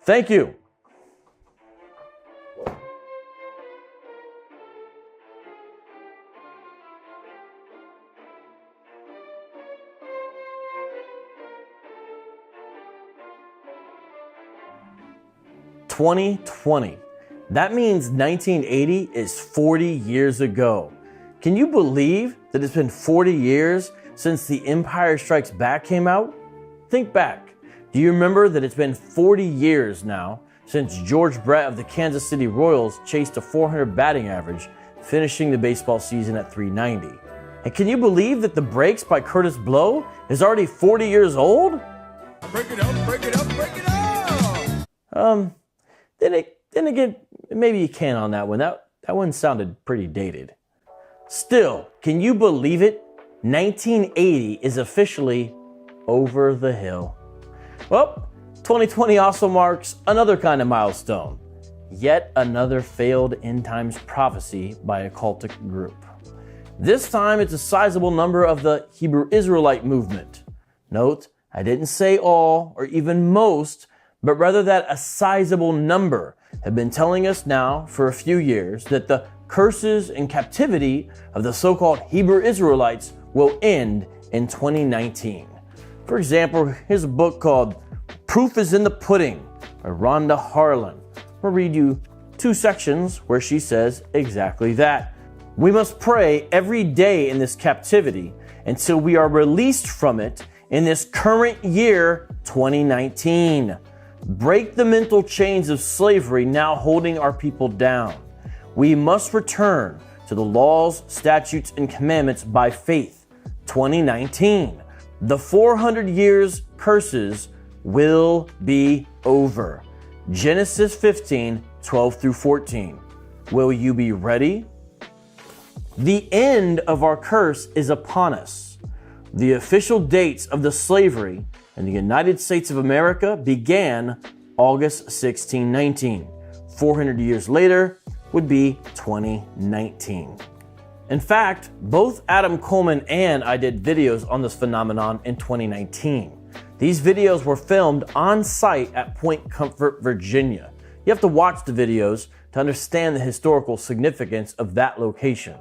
Thank you. (2020). That means 1980 is 40 years ago. Can you believe that it's been 40 years since The Empire Strikes Back came out? Think back. Do you remember that it's been 40 years now since George Brett of the Kansas City Royals chased a .400 batting average, finishing the baseball season at .390? And can you believe that The Breaks by Curtis Blow is already 40 years old? Break it up, break it up, break it up! Then again, maybe you can on that one. That one sounded pretty dated. Still, can you believe it? 1980 is officially over the hill. Well, 2020 also marks another kind of milestone. Yet another failed end times prophecy by a cultic group. This time it's a sizable number of the Hebrew Israelite movement. Note, I didn't say all or even most, but rather that a sizable number have been telling us now for a few years that the curses and captivity of the so-called Hebrew Israelites will end in 2019. For example, here's a book called Proof is in the Pudding by Rhonda Harlan. I'll read you 2 sections where she says exactly that. We must pray every day in this captivity until we are released from it in this current year, 2019. Break the mental chains of slavery now holding our people down. We must return to the laws, statutes, and commandments by faith. 2019. The 400 years curses will be over. Genesis 15, 12 through 14. Will you be ready? The end of our curse is upon us. The official dates of the slavery in the United States of America began August 1619. 400 years later would be 2019. In fact, both Adam Coleman and I did videos on this phenomenon in 2019. These videos were filmed on site at Point Comfort, Virginia. You have to watch the videos to understand the historical significance of that location.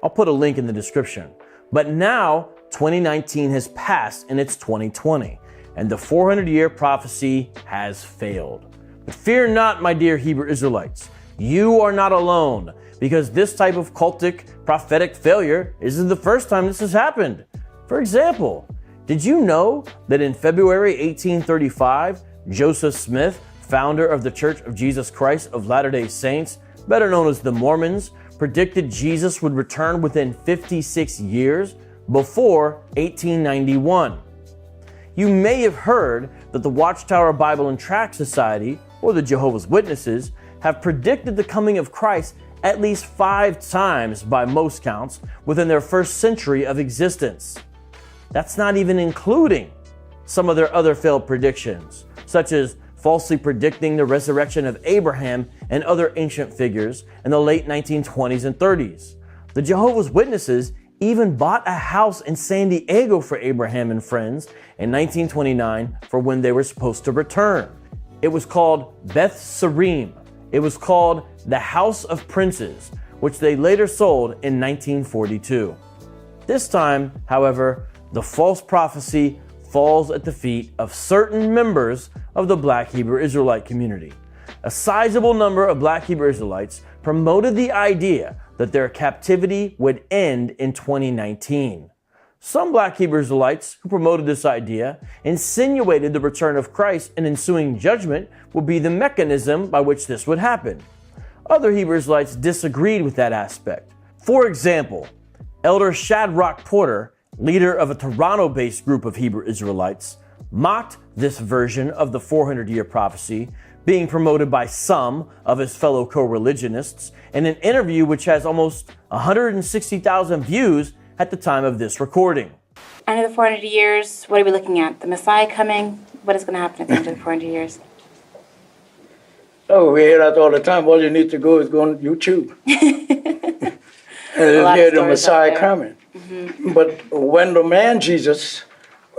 I'll put a link in the description. But now, 2019 has passed and it's 2020, and the 400-year prophecy has failed. But fear not, my dear Hebrew Israelites. You are not alone, because this type of cultic prophetic failure isn't the first time this has happened. For example, did you know that in February 1835, Joseph Smith, founder of the Church of Jesus Christ of Latter-day Saints, better known as the Mormons, predicted Jesus would return within 56 years before 1891. You may have heard that the Watchtower Bible and Tract Society, or the Jehovah's Witnesses, have predicted the coming of Christ at least 5 times by most counts within their first century of existence. That's not even including some of their other failed predictions, such as falsely predicting the resurrection of Abraham and other ancient figures in the late 1920s and 30s. The Jehovah's Witnesses even bought a house in San Diego for Abraham and friends in 1929 for when they were supposed to return. It was called Beth Sarim. It was called the House of Princes, which they later sold in 1942. This time, however, the false prophecy falls at the feet of certain members of the Black Hebrew Israelite community. A sizable number of Black Hebrew Israelites promoted the idea that their captivity would end in 2019. Some Black Hebrew Israelites who promoted this idea insinuated the return of Christ and ensuing judgment would be the mechanism by which this would happen. Other Hebrew Israelites disagreed with that aspect. For example, Elder Shadrach Porter, leader of a Toronto-based group of Hebrew Israelites, mocked this version of the 400-year prophecy being promoted by some of his fellow co-religionists in an interview which has almost 160,000 views at the time of this recording. End of the 400 years, what are we looking at? The Messiah coming? What is going to happen at the end of the 400 years? Oh, we hear that all the time. All you need to go is go on YouTube. And hear the Messiah coming. Mm-hmm. But when the man Jesus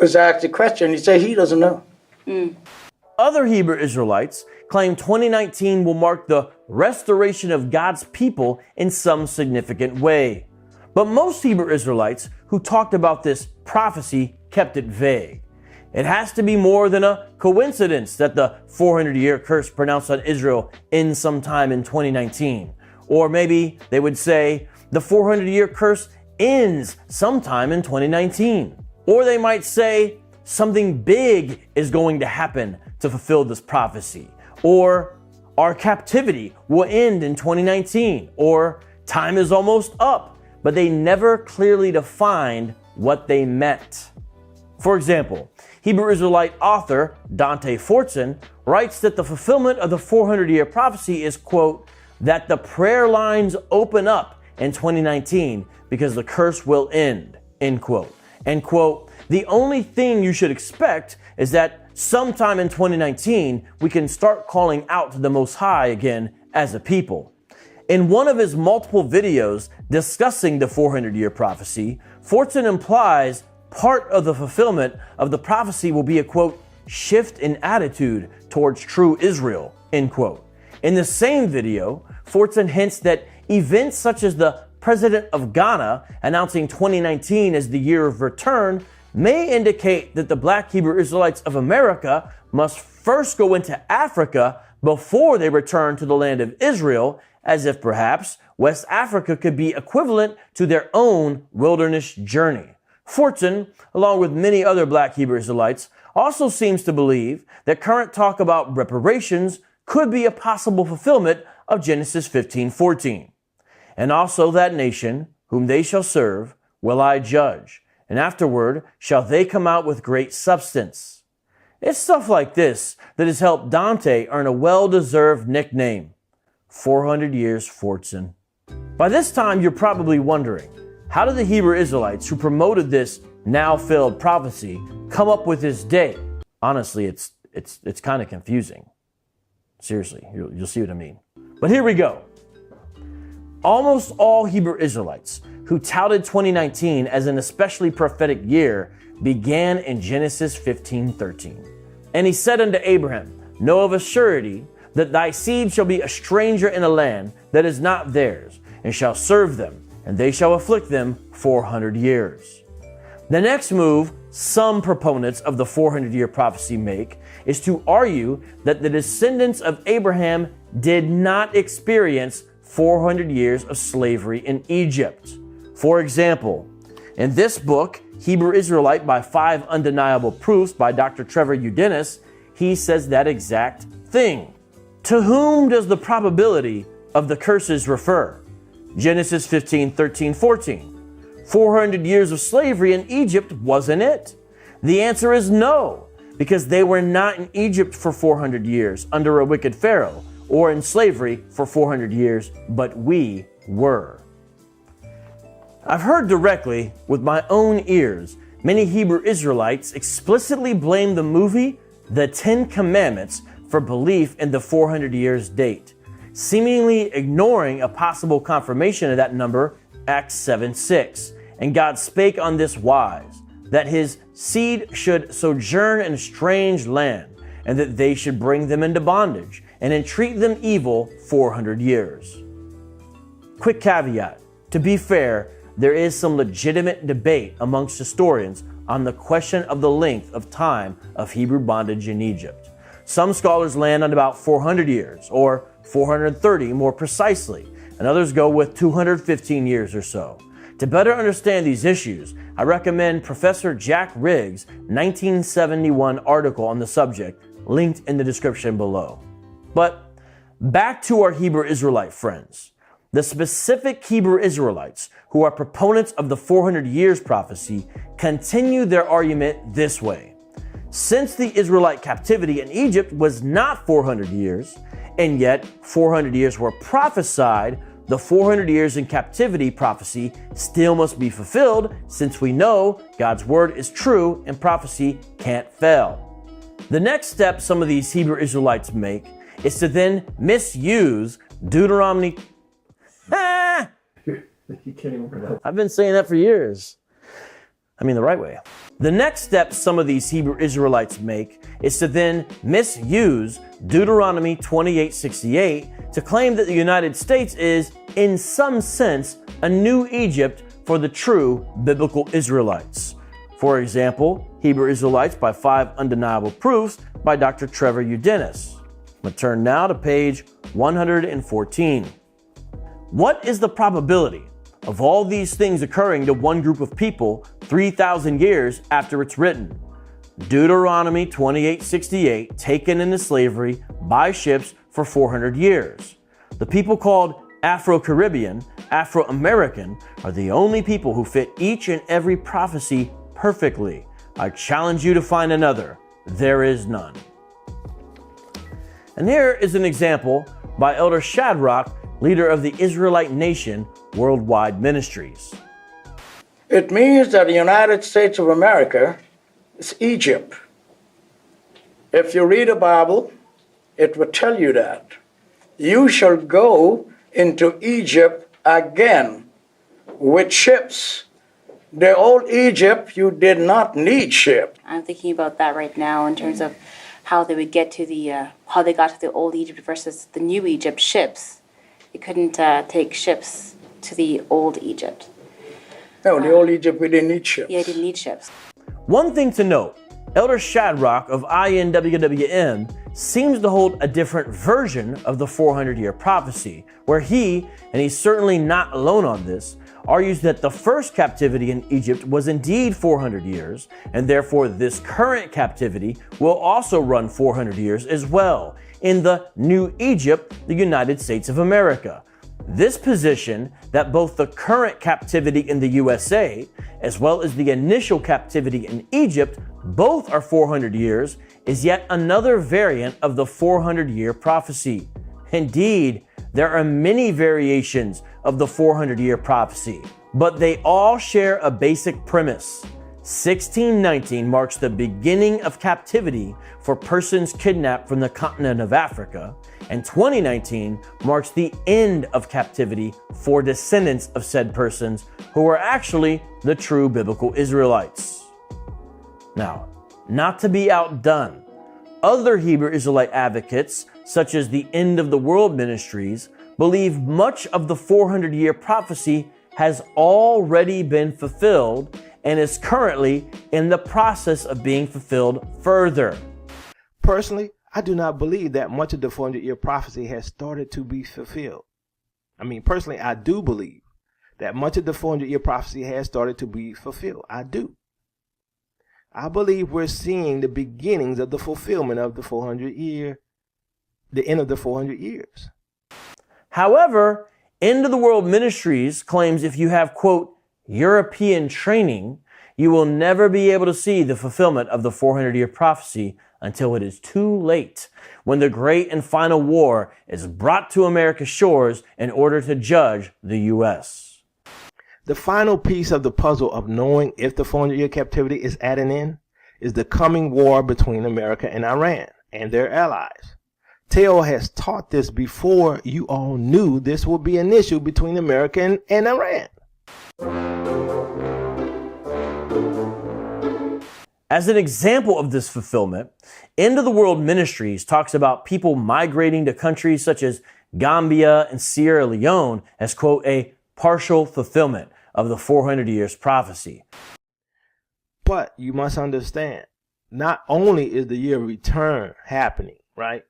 was asked the question, he said he doesn't know. other Hebrew Israelites claim 2019 will mark the restoration of God's people in some significant way. But most Hebrew Israelites who talked about this prophecy kept it vague. It has to be more than a coincidence that the 400-year curse pronounced on Israel ends sometime in 2019. Or maybe they would say the 400-year curse ends sometime in 2019. Or they might say something big is going to happen to fulfill this prophecy. Or our captivity will end in 2019. Or time is almost up. But they never clearly defined what they meant. For example, Hebrew Israelite author Dante Fortson writes that the fulfillment of the 400-year prophecy is, quote, that the prayer lines open up in 2019 because the curse will end, end quote. And, quote, the only thing you should expect is that sometime in 2019, we can start calling out to the Most High again as a people. In one of his multiple videos discussing the 400-year prophecy, Fortson implies part of the fulfillment of the prophecy will be a, quote, shift in attitude towards true Israel, end quote. In the same video, Fortson hints that events such as the president of Ghana announcing 2019 as the year of return may indicate that the Black Hebrew Israelites of America must first go into Africa before they return to the land of Israel, as if perhaps West Africa could be equivalent to their own wilderness journey. Fortson, along with many other Black Hebrew Israelites, also seems to believe that current talk about reparations could be a possible fulfillment of Genesis 15:14. And also that nation, whom they shall serve, will I judge, and afterward shall they come out with great substance. It's stuff like this that has helped Dante earn a well-deserved nickname, 400 Years Fortson. By this time, you're probably wondering, how did the Hebrew Israelites who promoted this now failed prophecy come up with this date? Honestly, it's kind of confusing. Seriously, you'll see what I mean. But here we go. Almost all Hebrew Israelites who touted 2019 as an especially prophetic year began in Genesis 15:13. And he said unto Abraham, know of a surety that thy seed shall be a stranger in a land that is not theirs, and shall serve them, and they shall afflict them 400 years. The next move some proponents of the 400-year prophecy make is to argue that the descendants of Abraham did not experience 400 years of slavery in Egypt. For example, in this book, Hebrew Israelite by 5 Undeniable Proofs by Dr. Trevor Udenis, he says that exact thing. To whom does the probability of the curses refer? Genesis 15:13-14. 400 years of slavery in Egypt wasn't it? The answer is no, because they were not in Egypt for 400 years under a wicked Pharaoh, or in slavery for 400 years, but we were. I've heard directly with my own ears many Hebrew Israelites explicitly blame the movie The 10 Commandments for belief in the 400 years date, seemingly ignoring a possible confirmation of that number, Acts 7:6. And God spake on this wise, that his seed should sojourn in a strange land, and that they should bring them into bondage, and entreat them evil 400 years. Quick caveat, to be fair, there is some legitimate debate amongst historians on the question of the length of time of Hebrew bondage in Egypt. Some scholars land on about 400 years, or 430 more precisely, and others go with 215 years or so. To better understand these issues, I recommend Professor Jack Riggs' 1971 article on the subject, linked in the description below. But back to our Hebrew Israelite friends. The specific Hebrew Israelites who are proponents of the 400 years prophecy continue their argument this way. Since the Israelite captivity in Egypt was not 400 years, and yet 400 years were prophesied, the 400 years in captivity prophecy still must be fulfilled, since we know God's word is true and prophecy can't fail. The next step some of these Hebrew Israelites make is to then misuse Deuteronomy. You can't even pronounce. I've been saying that for years. I mean the right way. The next step some of these Hebrew Israelites make is to then misuse Deuteronomy 28:68 to claim that the United States is, in some sense, a new Egypt for the true biblical Israelites. For example, Hebrew Israelites by 5 Undeniable Proofs by Dr. Trevor Udenis. I'm going to turn now to page 114. What is the probability of all these things occurring to one group of people 3,000 years after it's written? Deuteronomy 28:68 taken into slavery by ships for 400 years. The people called Afro-Caribbean, Afro-American are the only people who fit each and every prophecy perfectly. I challenge you to find another. There is none. And here is an example by Elder Shadrach, leader of the Israelite Nation Worldwide Ministries. it means that the United States of America is Egypt. If you read the Bible, it will tell you that. You shall go into Egypt again with ships. The old Egypt, you did not need ships. I'm thinking about that right now in terms of how they would get to how they got to the old Egypt versus the new Egypt ships. You couldn't take ships to the old Egypt. No, the old Egypt, we didn't need ships. Yeah, you didn't need ships. One thing to note, Elder Shadrach of INWWM seems to hold a different version of the 400-year prophecy, where he, and he's certainly not alone on this, argues that the first captivity in Egypt was indeed 400 years, and therefore this current captivity will also run 400 years as well, in the New Egypt, the United States of America. This position that both the current captivity in the USA, as well as the initial captivity in Egypt, both are 400 years, is yet another variant of the 400-year prophecy. Indeed, there are many variations of the 400-year prophecy, but they all share a basic premise. 1619 marks the beginning of captivity for persons kidnapped from the continent of Africa, and 2019 marks the end of captivity for descendants of said persons who are actually the true biblical Israelites. Now, not to be outdone, other Hebrew Israelite advocates, such as the End of the World Ministries, believe much of the 400-year prophecy has already been fulfilled and is currently in the process of being fulfilled further. Personally, I do not believe that much of the 400-year prophecy has started to be fulfilled. Personally, I do believe that much of the 400-year prophecy has started to be fulfilled. I do. I believe we're seeing the beginnings of the fulfillment of the 400-year, the end of the 400 years. However, End of the World Ministries claims if you have, quote, European training, you will never be able to see the fulfillment of the 400-year prophecy until it is too late, when the great and final war is brought to America's shores in order to judge the U.S. The final piece of the puzzle of knowing if the 400-year captivity is at an end is the coming war between America and Iran and their allies. Teo has taught this before you all knew this would be an issue between America and Iran. As an example of this fulfillment, End of the World Ministries talks about people migrating to countries such as Gambia and Sierra Leone as, quote, a partial fulfillment of the 400 years prophecy. But you must understand, not only is the year of return happening, right?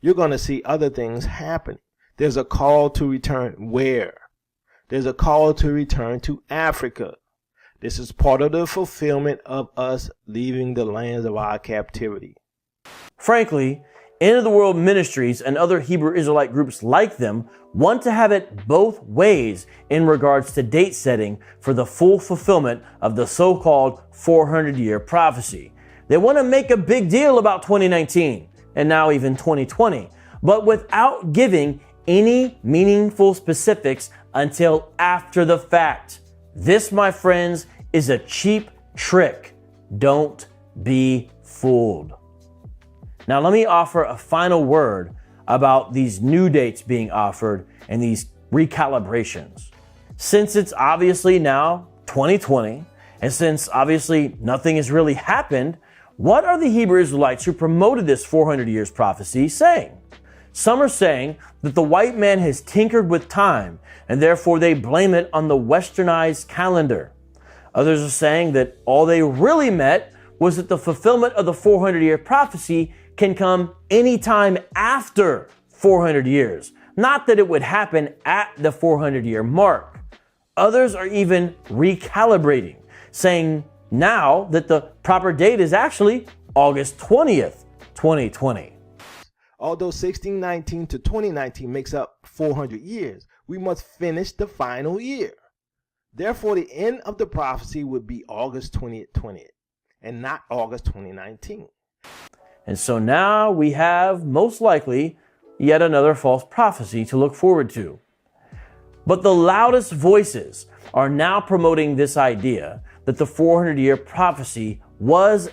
You're going to see other things happening. There's a call to return where? There's a call to return to Africa. This is part of the fulfillment of us leaving the lands of our captivity. Frankly, End of the World Ministries and other Hebrew Israelite groups like them want to have it both ways in regards to date setting for the full fulfillment of the so-called 400-year prophecy. They want to make a big deal about 2019 and now even 2020, but without giving any meaningful specifics until after the fact. This, my friends, is a cheap trick. Don't be fooled. Now, let me offer a final word about these new dates being offered and these recalibrations. Since it's obviously now 2020 And since obviously nothing has really happened, what are the Hebrew Israelites who promoted this 400 years prophecy saying? Some are saying that the white man has tinkered with time and therefore they blame it on the westernized calendar. Others are saying that all they really meant was that the fulfillment of the 400-year prophecy can come anytime after 400 years, not that it would happen at the 400-year mark. Others are even recalibrating, saying now that the proper date is actually August 20th, 2020. Although 1619 to 2019 makes up 400 years, we must finish the final year. Therefore, the end of the prophecy would be August 20th, and not August 2019. And so now we have, most likely, yet another false prophecy to look forward to. But the loudest voices are now promoting this idea that the 400-year prophecy was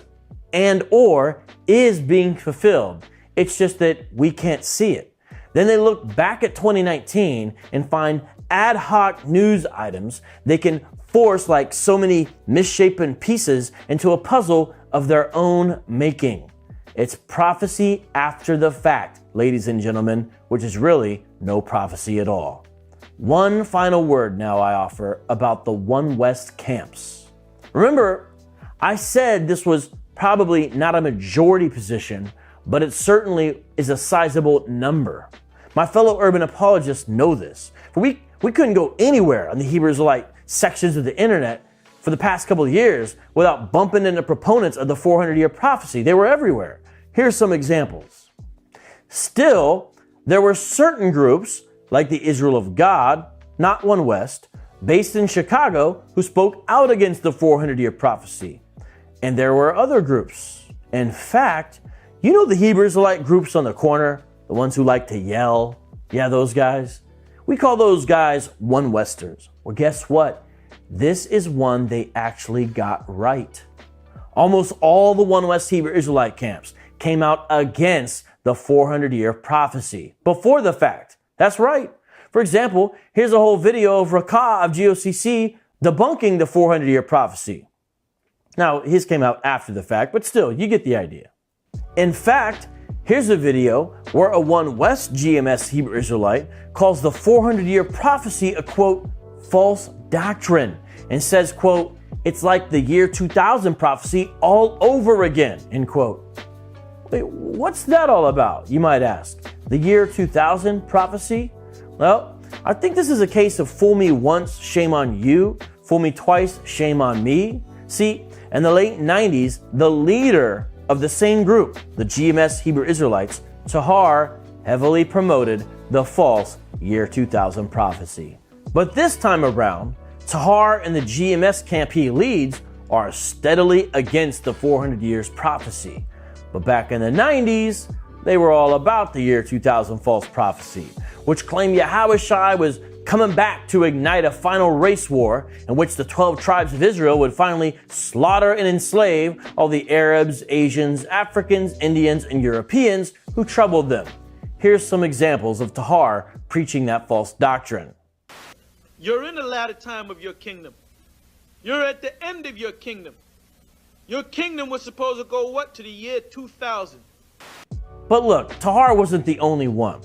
and or is being fulfilled. It's just that we can't see it. Then they look back at 2019 and find ad hoc news items they can force like so many misshapen pieces into a puzzle of their own making. It's prophecy after the fact, ladies and gentlemen, which is really no prophecy at all. One final word now I offer about the One West camps. Remember, I said this was probably not a majority position, but it certainly is a sizable number. My fellow urban apologists know this. For we couldn't go anywhere on the Hebrew Israelite sections of the internet for the past couple of years without bumping into proponents of the 400-year prophecy. They were everywhere. Here's some examples. Still, there were certain groups, like the Israel of God, not One West, based in Chicago, who spoke out against the 400-year prophecy. And there were other groups. In fact, you know the Hebrew Israelite groups on the corner, the ones who like to yell? Yeah, those guys. We call those guys One Westers. Well, guess what? This is one they actually got right. Almost all the One West Hebrew Israelite camps came out against the 400-year prophecy before the fact. That's right. For example, here's a whole video of Rakah of GOCC debunking the 400-year prophecy. Now, his came out after the fact, but still, you get the idea. In fact, here's a video where a One West GMS Hebrew Israelite calls the 400-year prophecy a, quote, false doctrine, and says, quote, it's like the year 2000 prophecy all over again, end quote. Wait, what's that all about, you might ask? The year 2000 prophecy? Well, I think this is a case of fool me once, shame on you. Fool me twice, shame on me. See, in the late 90s, the leader of the same group, the GMS Hebrew Israelites, Tahar, heavily promoted the false year 2000 prophecy. But this time around, Tahar and the GMS camp he leads are steadily against the 400 years prophecy. But back in the 90s, they were all about the year 2000 false prophecy, which claimed Yahushua was coming back to ignite a final race war in which the 12 tribes of Israel would finally slaughter and enslave all the Arabs, Asians, Africans, Indians, and Europeans who troubled them. Here's some examples of Tahar preaching that false doctrine. You're in the latter time of your kingdom. You're at the end of your kingdom. Your kingdom was supposed to go what? To the year 2000. But look, Tahar wasn't the only one.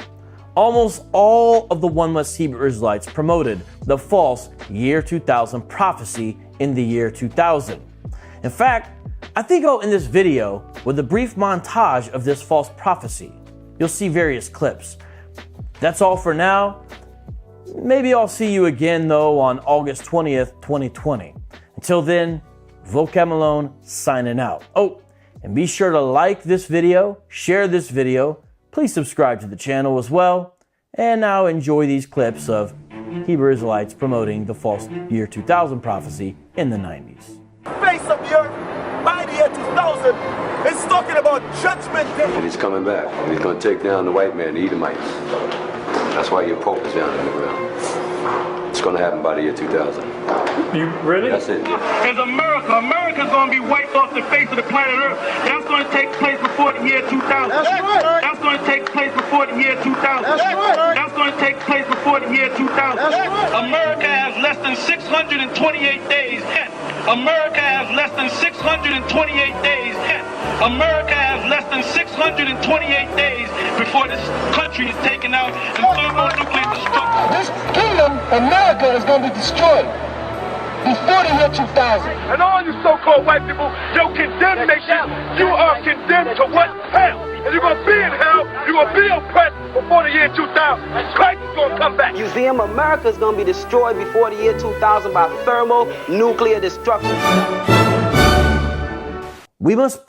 Almost all of the One West Hebrew Israelites promoted the false year 2000 prophecy in the year 2000. In fact, I think I'll end this video with a brief montage of this false prophecy. You'll see various clips. That's all for now. Maybe I'll see you again, though, on August 20th, 2020. Until then, Vocab Malone signing out. Oh, and be sure to like this video, share this video, please subscribe to the channel as well, and now enjoy these clips of Hebrew Israelites promoting the false year 2000 prophecy in the 90s. Face of the earth by the year 2000 is talking about judgment day. And he's coming back. And he's going to take down the white man, the Edomites. That's why your Pope is down in the ground. It's going to happen by the year 2000. You really? That's it. As America's going to be wiped off the face of the planet Earth. That's going to take place before the year 2000. That's right. That's going to take place before the year 2000. That's right. That's going to take place before the year 2000. That's right. America has less than 628 days yet America has less than 628 days. America has less than 628 days before this country is taken out in thermonuclear destruction. This kingdom, America, is going to be destroyed before the year 2000. And all you so-called white people, your condemnation, you are condemned to what? Hell. And you're going to be in hell, you're going to be oppressed before the year 2000. Christ is going to come back. Museum America is going to be destroyed before the year 2000 by thermonuclear destruction. We must